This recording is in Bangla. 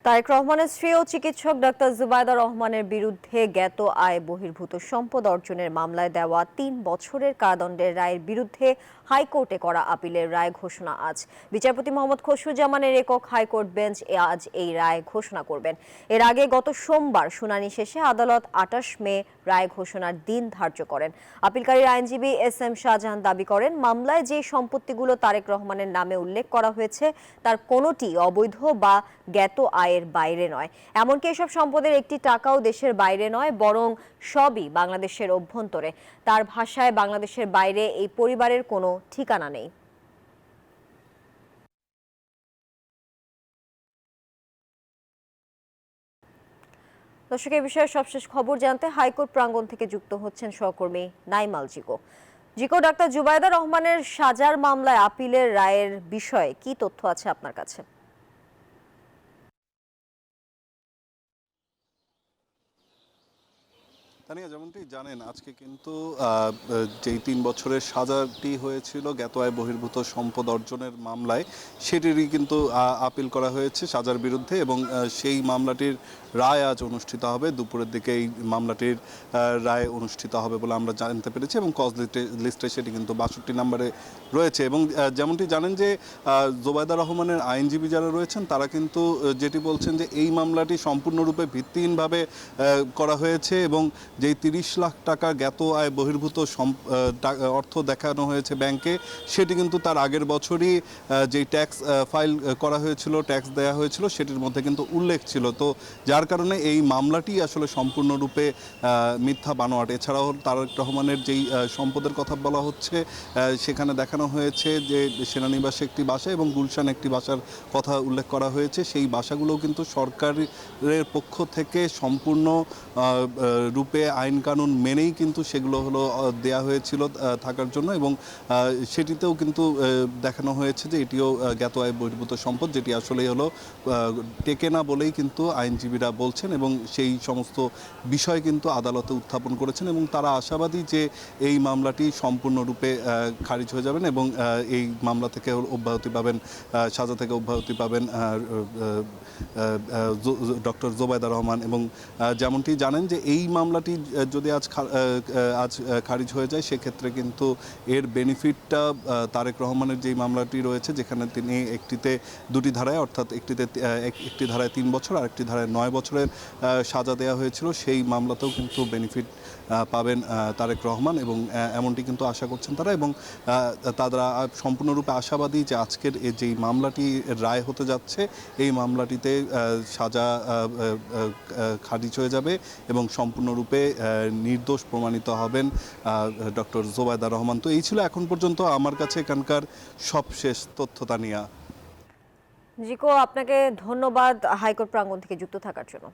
তারেক রহমানের স্ত্রী ও চিকিৎসক ডাক্তার জুবায়দা রহমানের বিরুদ্ধে জ্ঞাত আয় বহির্ভূত সম্পদ অর্জনের মামলায় দেওয়া ৩ বছরের কারাদণ্ডের রায়ের বিরুদ্ধে হাইকোর্টে করা আপিলের রায় ঘোষণা আজ। বিচারপতি মোহাম্মদ খসরুজ্জামানের একক হাইকোর্ট বেঞ্চ আজ এই রায় ঘোষণা করবেন। এর আগে গত সোমবার শুনানি শেষে আদালত ২৮ মে রায় ঘোষণার দিন ধার্য করেন। আপিলকারীর আইনজীবী SM শাহজাহান দাবি করেন, মামলায় যে সম্পত্তিগুলো তারেক রহমানের নামে উল্লেখ করা হয়েছে তার কোনোটি অবৈধ বা জ্ঞাত আয়ের বাইরে নয়। এমনকি এসব সম্পদের একটি টাকাও দেশের বাইরে নয়, বরং সবই বাংলাদেশের অভ্যন্তরে। তার ভাষায়, বাংলাদেশের বাইরে এই পরিবারের কোনো ঠিকানা নেই। দর্শক, এই বিষয়ে সবশেষ খবর জানতে হাইকোর্ট প্রাঙ্গণ থেকে যুক্ত হচ্ছেন সহকর্মী নাইমাল জিকো। জিকো, ডাক্তার জুবায়দা রহমানের সাজার মামলায় আপিলের রায়ের বিষয়ে কি তথ্য আছে আপনার কাছে? তানিয়া, যেমনটি জানেন, আজকে কিন্তু যেই ৩ বছরের সাজাটি হয়েছিল জ্ঞাত আয় বহির্ভূত সম্পদ অর্জনের মামলায়, সেটিরই কিন্তু আপিল করা হয়েছে সাজার বিরুদ্ধে, এবং সেই মামলাটির রায় আজ অনুষ্ঠিত হবে। দুপুরের দিকে এই মামলাটির রায় অনুষ্ঠিত হবে বলে আমরা জানতে পেরেছি, এবং কজ লিস্টে সেটি কিন্তু ৬২ নম্বরে রয়েছে। এবং যেমনটি জানেন যে জুবায়দা রহমানের আইনজীবী যারা রয়েছেন তারা কিন্তু যেটি বলছেন যে এই মামলাটি সম্পূর্ণরূপে ভিত্তিহীনভাবে করা হয়েছে, এবং যেই ৩০ লাখ টাকা জ্ঞাত আয় বহির্ভূত অর্থ দেখানো হয়েছে ব্যাংকে, সেটি কিন্তু তার আগের বছরই যেই ট্যাক্স ফাইল করা হয়েছিল, ট্যাক্স দেওয়া হয়েছিল, সেটির মধ্যে কিন্তু উল্লেখ ছিল। তো যার কারণে এই মামলাটি আসলে সম্পূর্ণরূপে মিথ্যা বানোয়াট। এছাড়াও তারেক রহমানের যেই সম্পদের কথা বলা হচ্ছে, সেখানে দেখানো হয়েছে যে সেনানিবাসে একটি বাসা এবং গুলশান একটি বাসার কথা উল্লেখ করা হয়েছে। সেই বাসাগুলোও কিন্তু সরকারের পক্ষ থেকে সম্পূর্ণ রূপে আইন কানুন মেনেই কিন্তু সেগুলো হলো দেয়া হয়েছিল থাকার জন্য, এবং সেটিতেও কিন্তু দেখানো হয়েছে যে এটিও জ্ঞাত আয় বহির্ভূত সম্পদ, যেটি আসলে হলো টেকে না বলেই কিন্তু আইনজীবীরা বলছেন, এবং সেই সমস্ত বিষয় কিন্তু আদালতে উত্থাপন করেছেন, এবং তারা আশাবাদী যে এই মামলাটি সম্পূর্ণরূপে খারিজ হয়ে যাবেন, এবং এই মামলা থেকে অব্যাহতি পাবেন, সাজা থেকে অব্যাহতি পাবেন ডক্টর জুবায়দা রহমান। এবং যেমনটি জানেন যে এই মামলাটি যদি আজ খারিজ হয়ে যায়, সেক্ষেত্রে কিন্তু এর বেনিফিটটা তারেক রহমানের যেই মামলাটি রয়েছে, যেখানে তিনি একটিতে ২টি ধারায়, অর্থাৎ একটি ধারায় 3 বছর আর একটি ধারায় 9 বছরের সাজা দেওয়া হয়েছিল, সেই মামলাতেও কিন্তু বেনিফিট পাবেন তারেক রহমান, এবং এমনটি কিন্তু আশা করছেন তারা। এবং তারা সম্পূর্ণরূপে আশাবাদী যে আজকের যেই মামলাটি রায় হতে যাচ্ছে, এই মামলাটিতে সাজা খারিজ হয়ে যাবে এবং সম্পূর্ণরূপে নির্দোষ প্রমাণিত হবেন ডক্টর জুবায়দা রহমান। তো এই ছিল এখন পর্যন্ত আমার কাছে এখানকার সবশেষ তথ্য। তানিয়া জিকো, আপনাকে ধন্যবাদ হাইকোর্ট প্রাঙ্গণ থেকে যুক্ত থাকার জন্য।